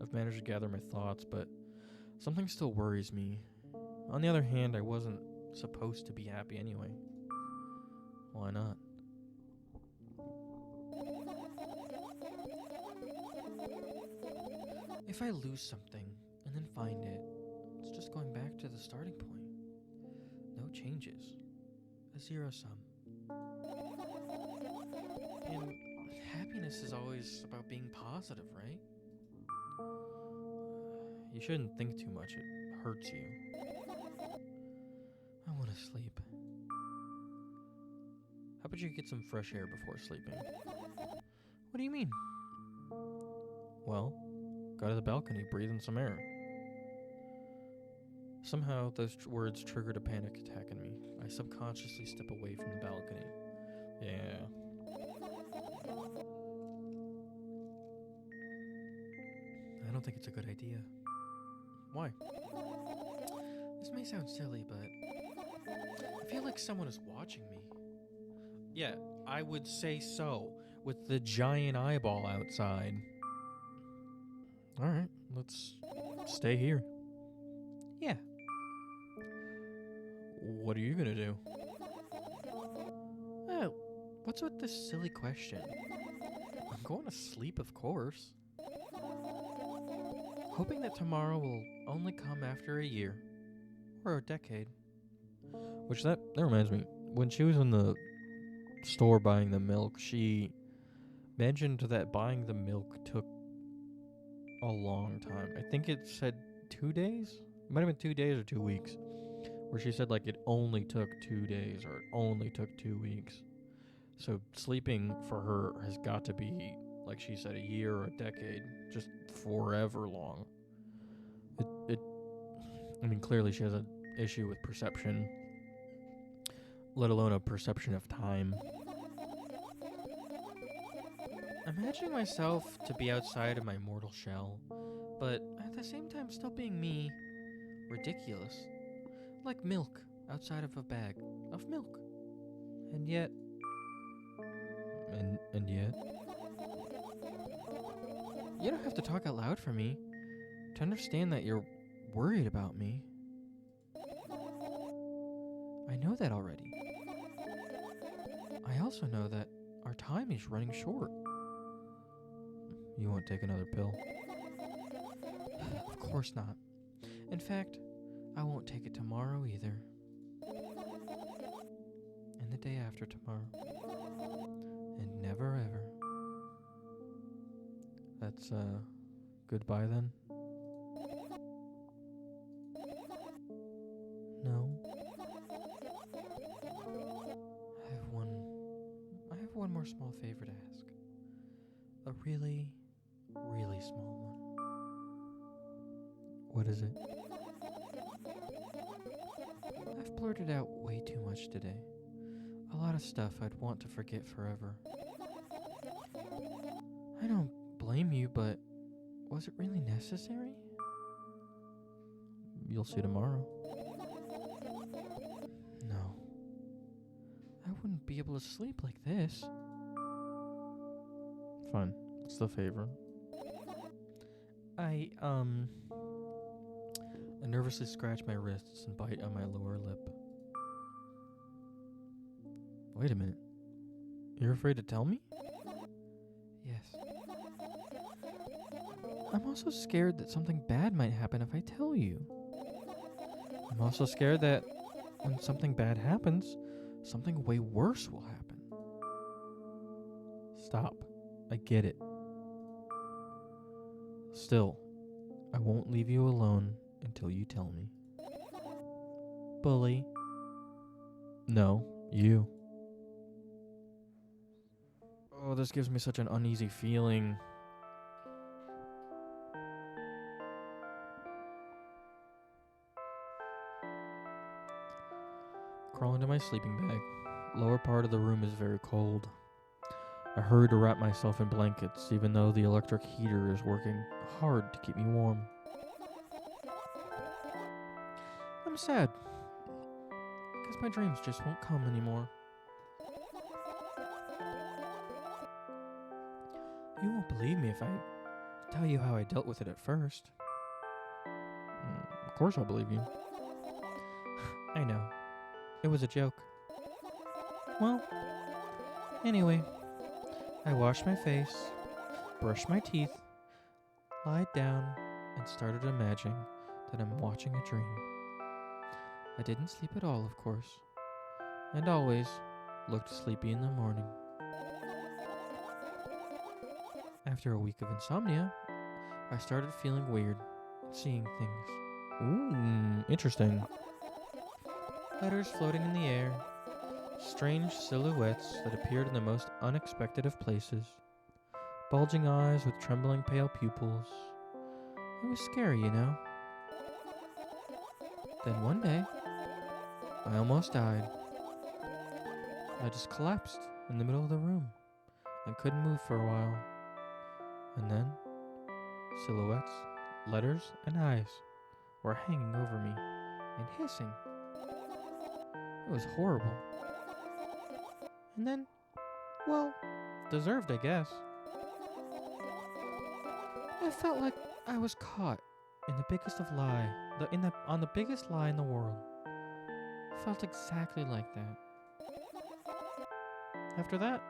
I've managed to gather my thoughts, but something still worries me. On the other hand, I wasn't supposed to be happy anyway. Why not? If I lose something and then find it, it's just going back to the starting point. No changes. A zero sum. And happiness is always about being positive, right? You shouldn't think too much, it hurts you. I want to sleep. How about you get some fresh air before sleeping? What do you mean? Well, go to the balcony, breathe in some air. Somehow, those words triggered a panic attack in me. I subconsciously step away from the balcony. Yeah. I don't think it's a good idea. Why? This may sound silly, but I feel like someone is watching me. Yeah, I would say so, with the giant eyeball outside. Alright, let's stay here. Yeah. What are you gonna do? Oh, what's with this silly question? I'm going to sleep, of course. Hoping that tomorrow will only come after a year. Or a decade. Which, that reminds me. When she was in the store buying the milk, she mentioned that buying the milk took a long time. I think it said 2 days? It might have been 2 days or 2 weeks. Where she said, like, it only took 2 days or it only took 2 weeks. So sleeping for her has got to be, like she said, a year or a decade. Just forever long. I mean, clearly she has an issue with perception, let alone a perception of time. Imagining myself to be outside of my mortal shell, but at the same time still being me, ridiculous. Like milk outside of a bag of milk. And yet... And yet... You don't have to talk out loud for me to understand that you're worried about me. I know that already. I also know that our time is running short. You won't take another pill? Of course not. In fact, I won't take it tomorrow either. And the day after tomorrow. And never ever. That's, goodbye then? No. I have one more small favor to ask. A really, really small one. What is it? I've blurted out way too much today. A lot of stuff I'd want to forget forever. I don't blame you, but was it really necessary? You'll see tomorrow. No. I wouldn't be able to sleep like this. Fine. What's the favor? I nervously scratch my wrists and bite on my lower lip. Wait a minute. You're afraid to tell me? Yes. I'm also scared that something bad might happen if I tell you. I'm also scared that when something bad happens, something way worse will happen. Stop. I get it. Still, I won't leave you alone until you tell me. Bully. No, you. Oh, this gives me such an uneasy feeling. Crawl into my sleeping bag. Lower part of the room is very cold. I hurry to wrap myself in blankets, even though the electric heater is working hard to keep me warm. I'm sad, because my dreams just won't come anymore. You won't believe me if I tell you how I dealt with it at first. Of course I'll believe you. I know. It was a joke. Well, anyway, I washed my face, brushed my teeth, lied down, and started imagining that I'm watching a dream. I didn't sleep at all, of course, and always looked sleepy in the morning. After a week of insomnia, I started feeling weird and seeing things. Ooh, interesting. Letters floating in the air, strange silhouettes that appeared in the most unexpected of places, bulging eyes with trembling pale pupils. It was scary, you know. Then one day, I almost died. I just collapsed in the middle of the room and couldn't move for a while. And then, silhouettes, letters, and eyes were hanging over me and hissing. It was horrible. And then, well, deserved, I guess. I felt like I was caught in the biggest of lie, on the biggest lie in the world. Felt exactly like that. After that,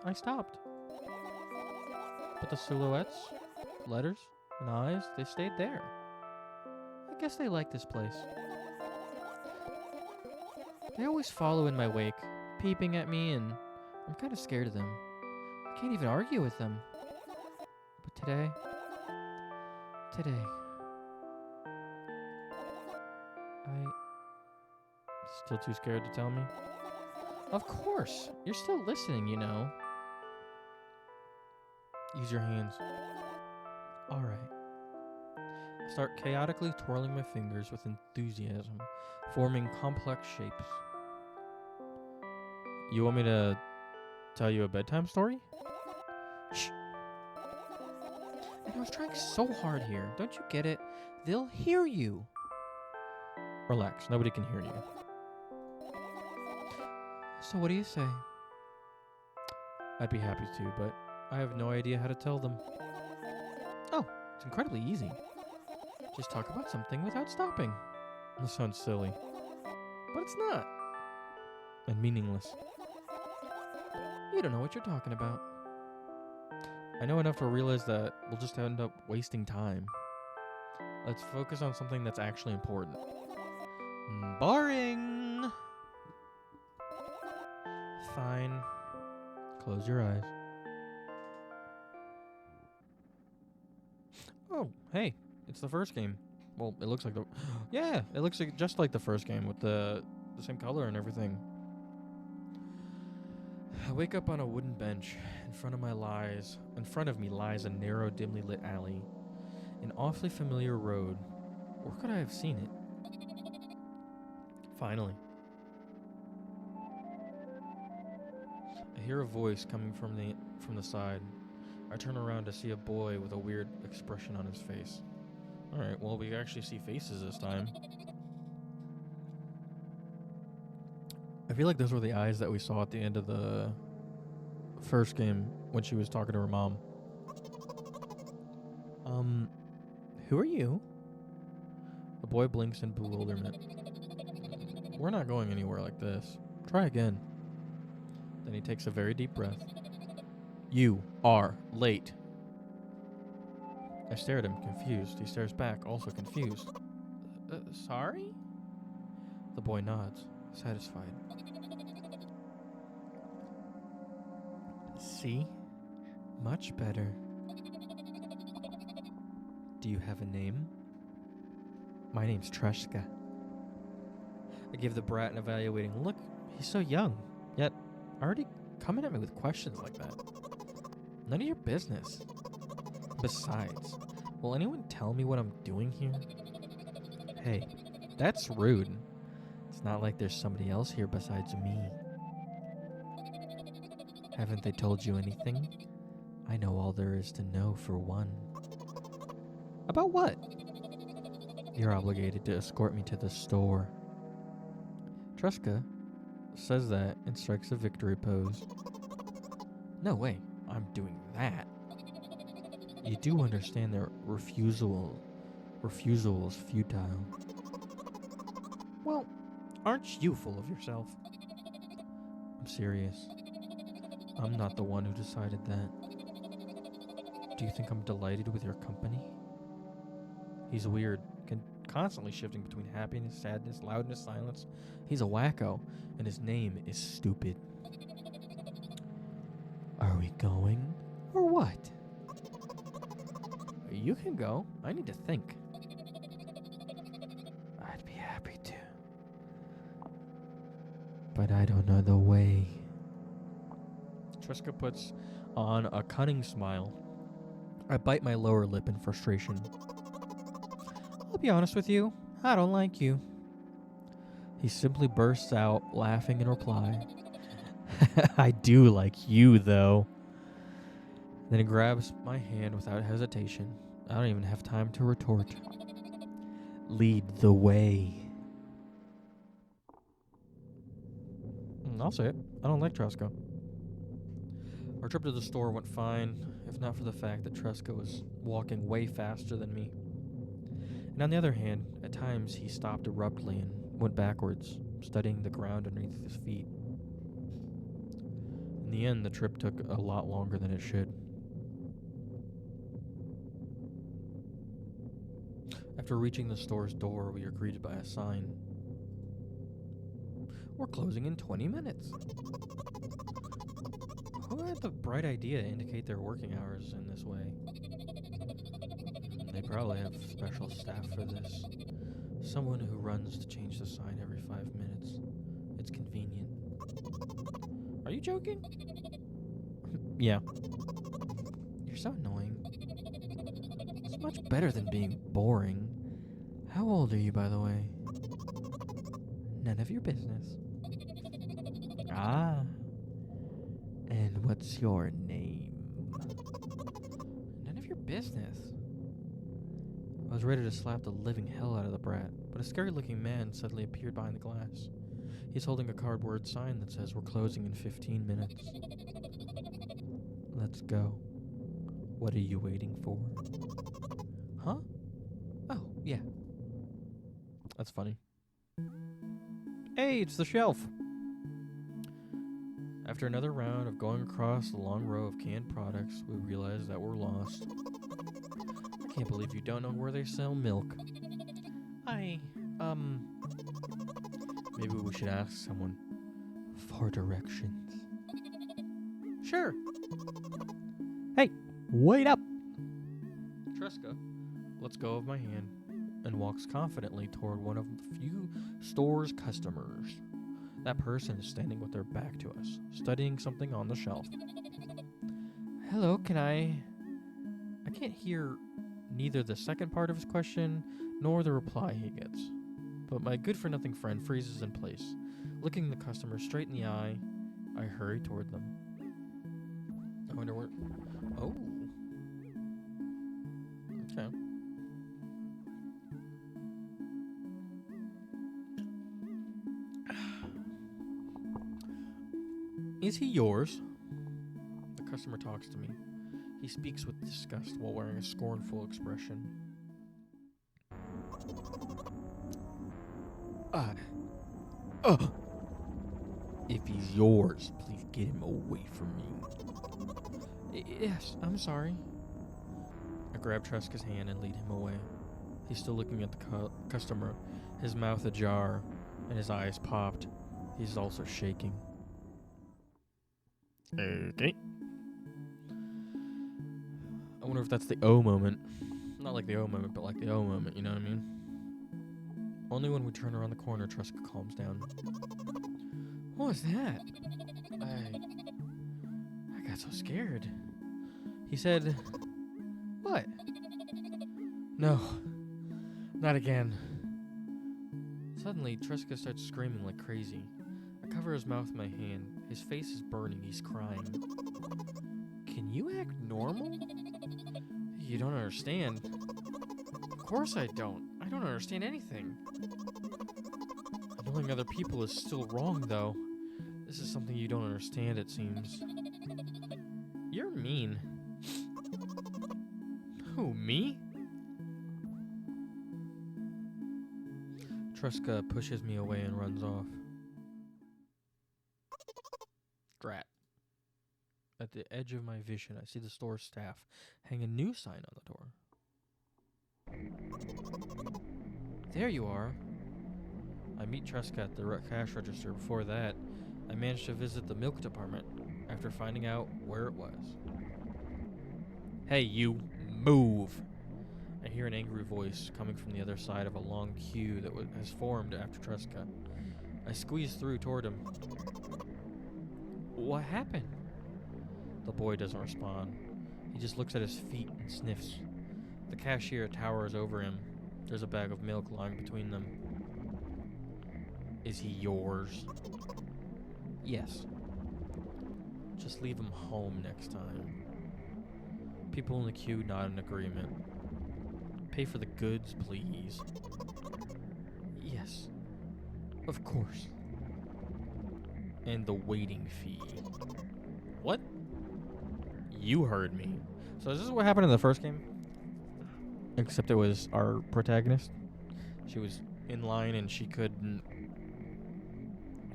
I stopped. But the silhouettes, letters, and eyes, they stayed there. I guess they like this place. They always follow in my wake, peeping at me, and I'm kind of scared of them. I can't even argue with them. But today, I... Still too scared to tell me? Of course! You're still listening, you know. Use your hands. Alright. I start chaotically twirling my fingers with enthusiasm, forming complex shapes. You want me to tell you a bedtime story? Shh. And I was trying so hard here. Don't you get it? They'll hear you. Relax. Nobody can hear you. So what do you say? I'd be happy to, but I have no idea how to tell them. Oh, it's incredibly easy. Just talk about something without stopping. This sounds silly, but it's not. And meaningless. You don't know what you're talking about. I know enough to realize that we'll just end up wasting time. Let's focus on something that's actually important. Boring! Fine. Close your eyes. Oh, hey, it's the first game. Well, it looks like the... Yeah, it looks like just like the first game with the same color and everything. I wake up on a wooden bench. In front of me lies a narrow, dimly lit alley. An awfully familiar road. Where could I have seen it? Finally. I hear a voice coming from the side. I turn around to see a boy with a weird expression on his face. Alright, well, we actually see faces this time. I feel like those were the eyes that we saw at the end of the first game when she was talking to her mom. Who are you? The boy blinks in bewilderment. We're not going anywhere like this. Try again. Then he takes a very deep breath. You are late. I stare at him, confused. He stares back, also confused. Sorry? The boy nods, satisfied. See? Much better. Do you have a name? My name's Treshka. I give the brat an evaluating look. He's so young, yet already coming at me with questions like that. None of your business. Besides, will anyone tell me what I'm doing here? Hey, that's rude. It's not like there's somebody else here besides me. Haven't they told you anything? I know all there is to know, for one. About what? You're obligated to escort me to the store. Treshka says that and strikes a victory pose. No way, I'm doing that. You do understand their refusal is futile. Well, aren't you full of yourself? I'm serious. I'm not the one who decided that. Do you think I'm delighted with your company? He's weird, constantly shifting between happiness, sadness, loudness, silence. He's a wacko, and his name is stupid. Are we going, or what? You can go. I need to think. I'd be happy to. But I don't know the way. Triska puts on a cunning smile. I bite my lower lip in frustration. I'll be honest with you, I don't like you. He simply bursts out, laughing in reply. I do like you, though. Then he grabs my hand without hesitation. I don't even have time to retort. Lead the way. I'll say it. I don't like Triska. Our trip to the store went fine, if not for the fact that Triska was walking way faster than me. And on the other hand, at times he stopped abruptly and went backwards, studying the ground underneath his feet. In the end, the trip took a lot longer than it should. After reaching the store's door, we are greeted by a sign. We're closing in 20 minutes. Who had the bright idea to indicate their working hours in this way? They probably have special staff for this. Someone who runs to change the sign every 5 minutes. It's convenient. Are you joking? Yeah. You're so annoying. It's much better than being boring. How old are you, by the way? None of your business. Ah. And what's your name? None of your business. I was ready to slap the living hell out of the brat, but a scary-looking man suddenly appeared behind the glass. He's holding a cardboard sign that says we're closing in 15 minutes. Let's go. What are you waiting for? Huh? Oh, yeah. That's funny. Hey, it's the shelf. After another round of going across the long row of canned products, we realize that we're lost. I can't believe you don't know where they sell milk. Maybe we should ask someone for directions. Sure. Hey, wait up! Triska lets go of my hand and walks confidently toward one of the few store's customers. That person is standing with their back to us, studying something on the shelf. Hello, can I can't hear neither the second part of his question nor the reply he gets. But my good-for-nothing friend freezes in place. Looking the customer straight in the eye, I hurry toward them. I wonder where... Oh. Okay. Is he yours? The customer talks to me. He speaks with disgust while wearing a scornful expression. If he's yours, please get him away from me. Yes, I'm sorry. I grab Triska's hand and lead him away. He's still looking at the customer, his mouth ajar, and his eyes popped. He's also shaking. Okay. I wonder if that's the O moment. Not like the O moment, but like the O moment, you know what I mean? Only when we turn around the corner, Triska calms down. What was that? I got so scared. He said, what? No, not again. Suddenly, Triska starts screaming like crazy. I cover his mouth with my hand. His face is burning. He's crying. Can you act normal? You don't understand. Of course I don't. I don't understand anything. Annoying other people is still wrong, though. This is something you don't understand, it seems. You're mean. Who, me? Truska pushes me away and runs off. Drat. At the edge of my vision, I see the store staff hang a new sign on the door. There you are. I meet Truska at the cash register. Before that, I managed to visit the milk department after finding out where it was. Hey, you, move! I hear an angry voice coming from the other side of a long queue that has formed after Truska. I squeeze through toward him. What happened? The boy doesn't respond. He just looks at his feet and sniffs. The cashier towers over him. There's a bag of milk lying between them. Is he yours? Yes. Just leave him home next time. People in the queue nod in agreement. Pay for the goods, please. Yes. Of course. And the waiting fee. What? You heard me. So is this what happened in the first game? Except it was our protagonist. She was in line and she couldn't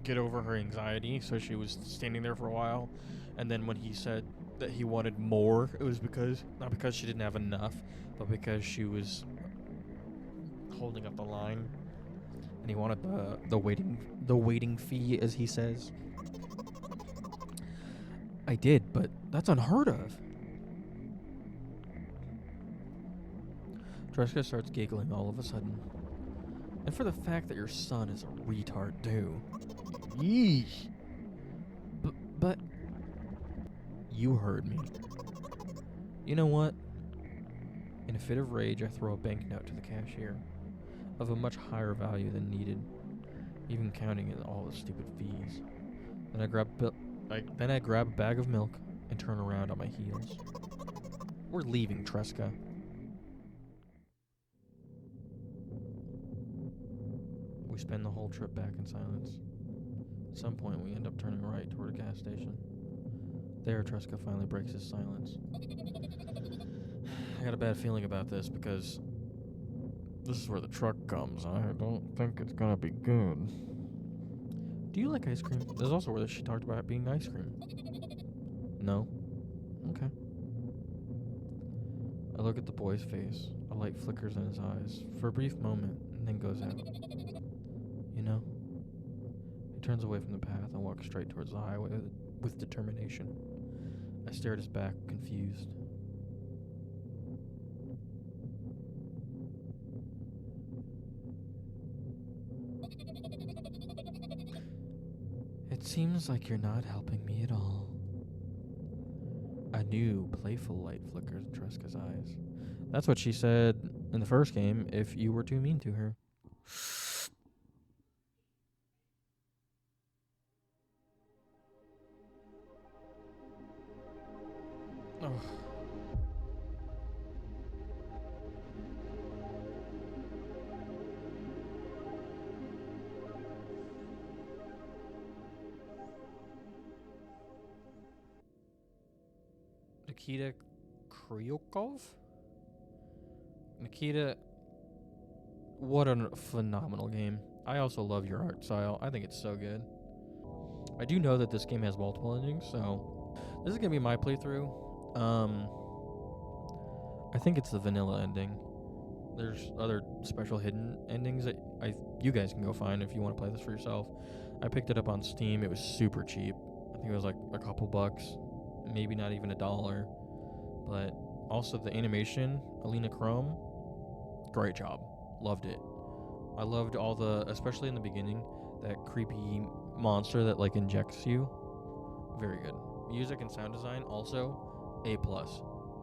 get over her anxiety, so she was standing there for a while. And then when he said that he wanted more, it was not because she didn't have enough, but because she was holding up the line. And he wanted the waiting fee, as he says. I did, but that's unheard of. Truska starts giggling all of a sudden. And for the fact that your son is a retard, too. Yeesh. But... You heard me. You know what? In a fit of rage, I throw a banknote to the cashier. Of a much higher value than needed. Even counting in all the stupid fees. Then I grab a bag of milk and turn around on my heels. We're leaving, Truska. We spend the whole trip back in silence. At some point, we end up turning right toward a gas station. There, Truska finally breaks his silence. I got a bad feeling about this because this is where the truck comes. I don't think it's gonna be good. Do you like ice cream? There's also where she talked about it being ice cream. No? Okay. I look at the boy's face. A light flickers in his eyes for a brief moment and then goes out. You know? He turns away from the path and walks straight towards the highway with determination. I stare at his back, confused. It seems like you're not helping me at all. A new, playful light flickers in Truska's eyes. That's what she said in the first game if you were too mean to her. Oh. Nikita Kryukov? Nikita, what a phenomenal game. I also love your art style. I think it's so good. I do know that this game has multiple endings, so this is going to be my playthrough. I think it's the vanilla ending. There's other special hidden endings that you guys can go find if you want to play this for yourself. I picked it up on Steam. It was super cheap. I think it was like a couple bucks, maybe not even $1. But also the animation, Alina Chrome, great job. Loved it. I loved all especially in the beginning, that creepy monster that like injects you. Very good. Music and sound design also A+.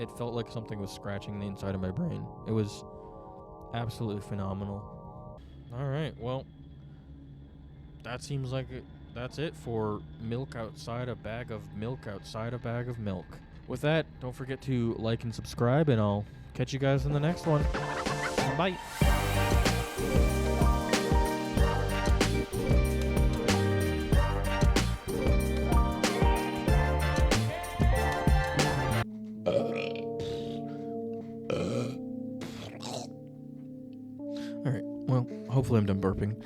It felt like something was scratching the inside of my brain. It was absolutely phenomenal. All right, well, that seems like that's it for milk outside a bag of milk outside a bag of milk. With that, don't forget to like and subscribe, and I'll catch you guys in the next one. Bye. Hopefully I'm done burping.